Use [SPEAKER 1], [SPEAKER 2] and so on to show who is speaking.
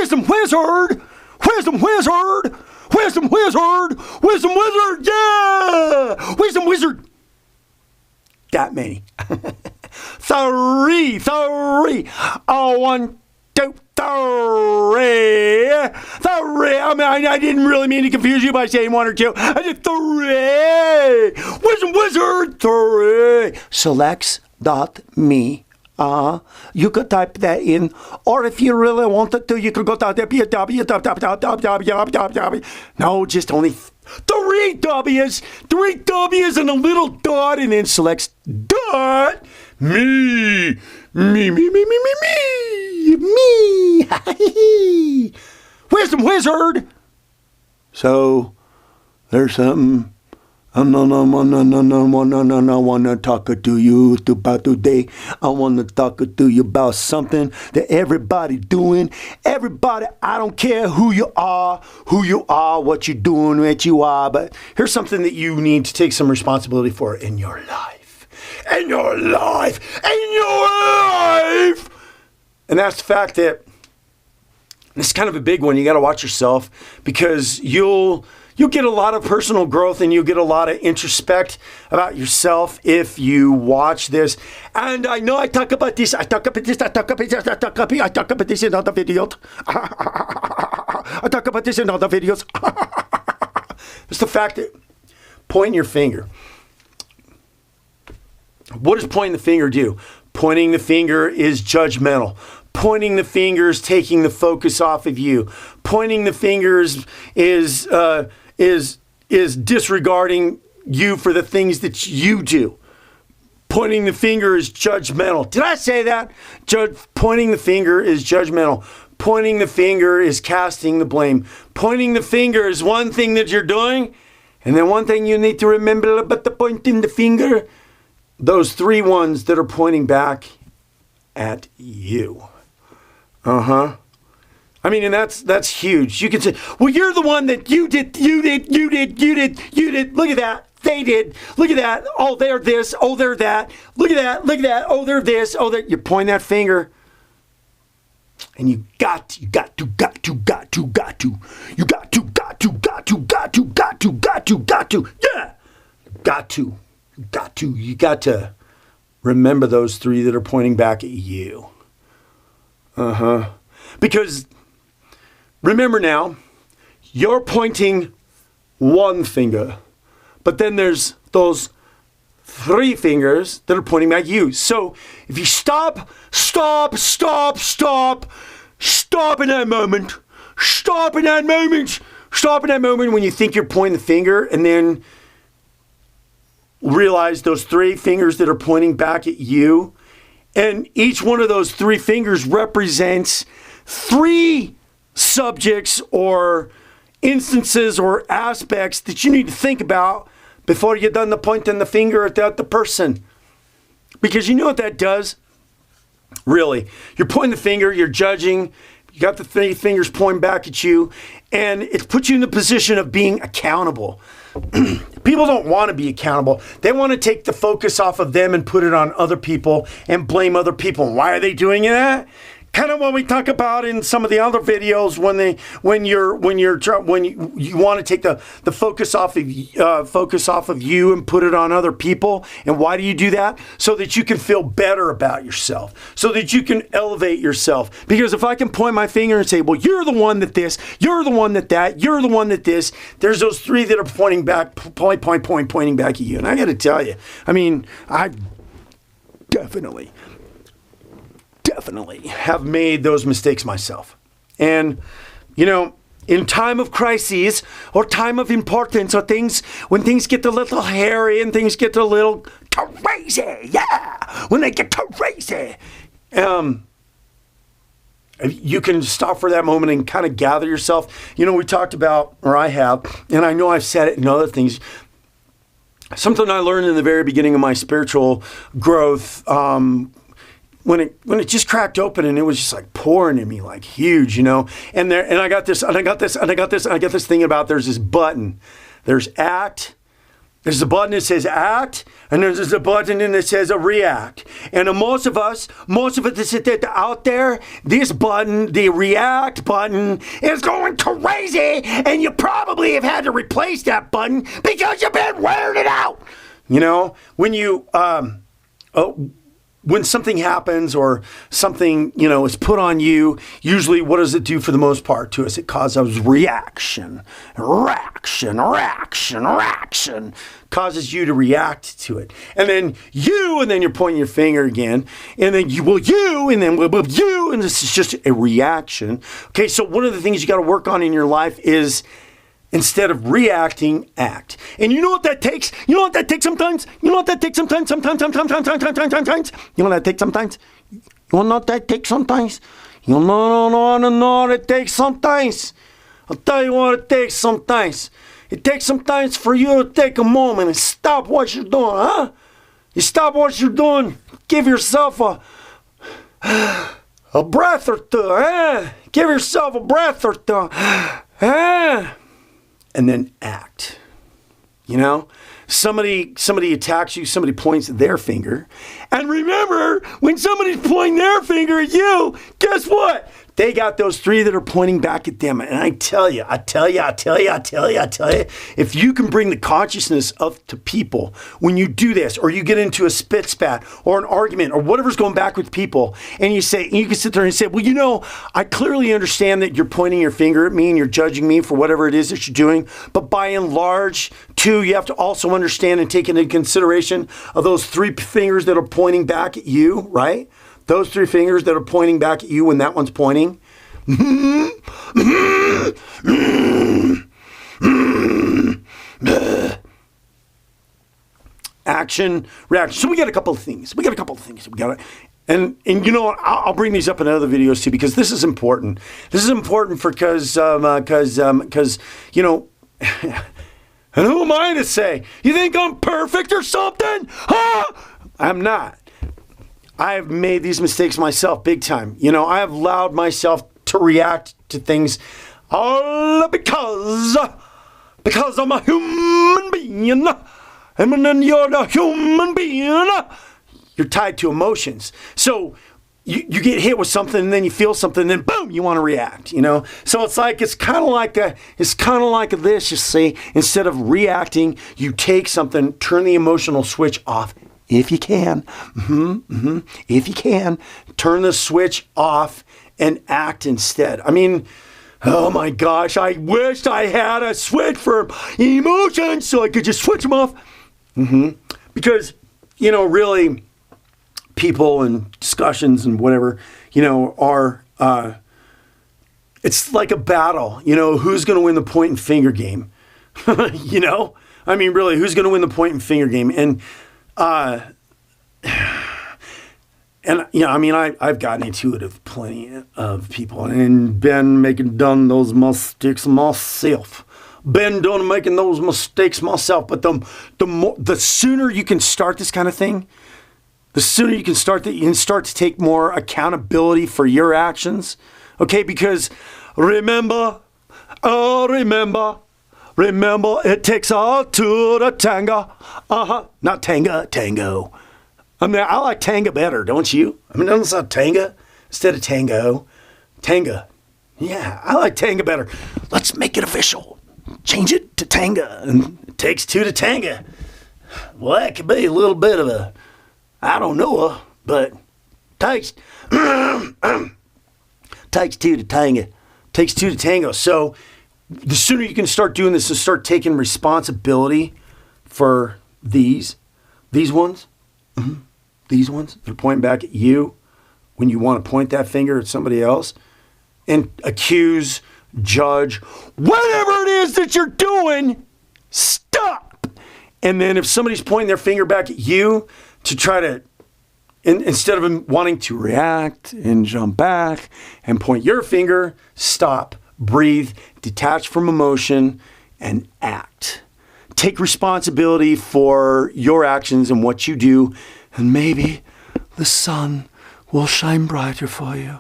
[SPEAKER 1] Wisdom Wizard! Wisdom Wizard! Wisdom Wizard! Wisdom Wizard! Yeah! Wisdom Wizard! That many. Three. Oh, 1, 2, 3. I mean, I didn't really mean to confuse you by saying 1 or 2. I did 3. Wisdom Wizard 3. Selects.me. You could type that in, or if you really wanted to, you could go to www. No, just only 3 W's, 3 W's and a little dot, and then selects dot me. Wisdom Wizard. So there's something I want to talk to you about today. I want to talk to you about something that everybody doing. Everybody, I don't care who you are, what you're doing, what you are, but here's something that you need to take some responsibility for in your life. In your life. And that's the fact that this is kind of a big one. You got to watch yourself, because you'll get a lot of personal growth and you'll get a lot of introspect about yourself if you watch this. And I know I talk about this in other videos. I talk about this in other videos. It's the fact that pointing your finger. What does pointing the finger do? Pointing the finger is judgmental. Pointing the finger is taking the focus off of you. Pointing the fingers is disregarding you for the things that you do. Pointing the finger is judgmental. Did I say that? Pointing the finger is judgmental. Pointing the finger is casting the blame. Pointing the finger is one thing that you're doing, and then one thing you need to remember about the pointing the finger, those 3 ones that are pointing back at you. I mean, and that's huge. You can say, well, you're the one that you did. Look at that. They did. Look at that. Oh, they're this. Oh, they're that. Look at that. Oh, they're this. Oh, they're. You point that finger. And you got to. You got to. Yeah. You got to remember those 3 that are pointing back at you. Because remember now, you're pointing 1 finger, but then there's those 3 fingers that are pointing back at you. So if you stop in that moment, when you think you're pointing the finger, and then realize those 3 fingers that are pointing back at you. And each one of those 3 fingers represents 3 subjects or instances or aspects that you need to think about before you're done pointing the finger at the person. Because you know what that does? Really, you're pointing the finger, you're judging, you got the 3 fingers pointing back at you, and it puts you in the position of being accountable. People don't want to be accountable. They want to take the focus off of them and put it on other people and blame other people. Why are they doing that? Kind of what we talk about in some of the other videos when you want to take the focus off of you and put it on other people. And why do you do that? So that you can feel better about yourself, so that you can elevate yourself. Because if I can point my finger and say, well, you're the one that this, you're the one that that, you're the one that this, there's those 3 that are pointing back, pointing back at you. And I got to tell you, I mean, I definitely have made those mistakes myself. And, you know, in time of crises or time of importance or when things get a little hairy and things get a little crazy, when they get crazy, you can stop for that moment and kind of gather yourself. You know, we talked about, or I have, and I know I've said it in other things, something I learned in the very beginning of my spiritual growth, when it just cracked open and it was just like pouring in me like huge, you know. And I got this thing about there's this button. There's act, There's a button that says act, and there's a button that says react. And most of us that's out there, this button, the react button, is going crazy, and you probably have had to replace that button because you've been wearing it out. You know, when something happens or something, is put on you, usually what does it do for the most part to us? It causes reaction. Causes you to react to it. And then you're pointing your finger again. And then you, and this is just a reaction. Okay, so one of the things you got to work on in your life is, instead of reacting, act. And you know what that takes? You know what that takes sometimes? You know what that takes sometimes? You know what that takes sometimes? You know what that takes sometimes? You know what it takes sometimes? I'll tell you what it takes sometimes. It takes sometimes for you to take a moment and stop what you're doing, huh? You stop what you're doing, give yourself a breath or two, huh? Give yourself a breath or two, huh? And then act. Somebody attacks you, somebody points their finger. And remember, when somebody's pointing their finger at you, guess what? They got those three that are pointing back at them. And I tell you, if you can bring the consciousness to people when you do this, or you get into a spit spat or an argument or whatever's going back with people, and you can sit there and say, well, I clearly understand that you're pointing your finger at me and you're judging me for whatever it is that you're doing. But by and large, too, you have to also understand and take into consideration of those three fingers that are pointing back at you, right? Those three fingers that are pointing back at you when that one's pointing. Action, reaction. So we got a couple of things. And you know what? I'll bring these up in other videos too, because this is important. This is important because and who am I to say? You think I'm perfect or something? Huh? I'm not. I have made these mistakes myself big time. I have allowed myself to react to things all because I'm a human being. And when you're a human being, you're tied to emotions. So you get hit with something, and then you feel something, and then boom, you want to react, So it's kind of like this, you see. Instead of reacting, you take something, turn the emotional switch off. If you can, if you can, turn the switch off and act instead. I mean, oh my gosh, I wished I had a switch for emotions so I could just switch them off. Because, really, people and discussions and whatever, are, it's like a battle, who's going to win the point and finger game? I mean, really, who's going to win the point and finger game? And, I've gotten into it with plenty of people and done those mistakes myself. But the sooner you can start this kind of thing, the sooner you can start to take more accountability for your actions. Okay, because remember, it takes all two to tango. Not tango. I mean, I like tanga better, don't you? I mean, doesn't it sound tanga instead of tango? Tanga. Yeah, I like tanga better. Let's make it official. Change it to tanga. And it takes two to tanga. Well, that could be a little bit of a, I don't know, but takes two to tanga. Takes two to tango. So the sooner you can start doing this and start taking responsibility for these ones, these ones, they're pointing back at you when you want to point that finger at somebody else and accuse, judge, whatever it is that you're doing, stop. And then if somebody's pointing their finger back at you to try to, instead of wanting to react and jump back and point your finger, stop, breathe, detach from emotion, and act. Take responsibility for your actions and what you do, and maybe the sun will shine brighter for you.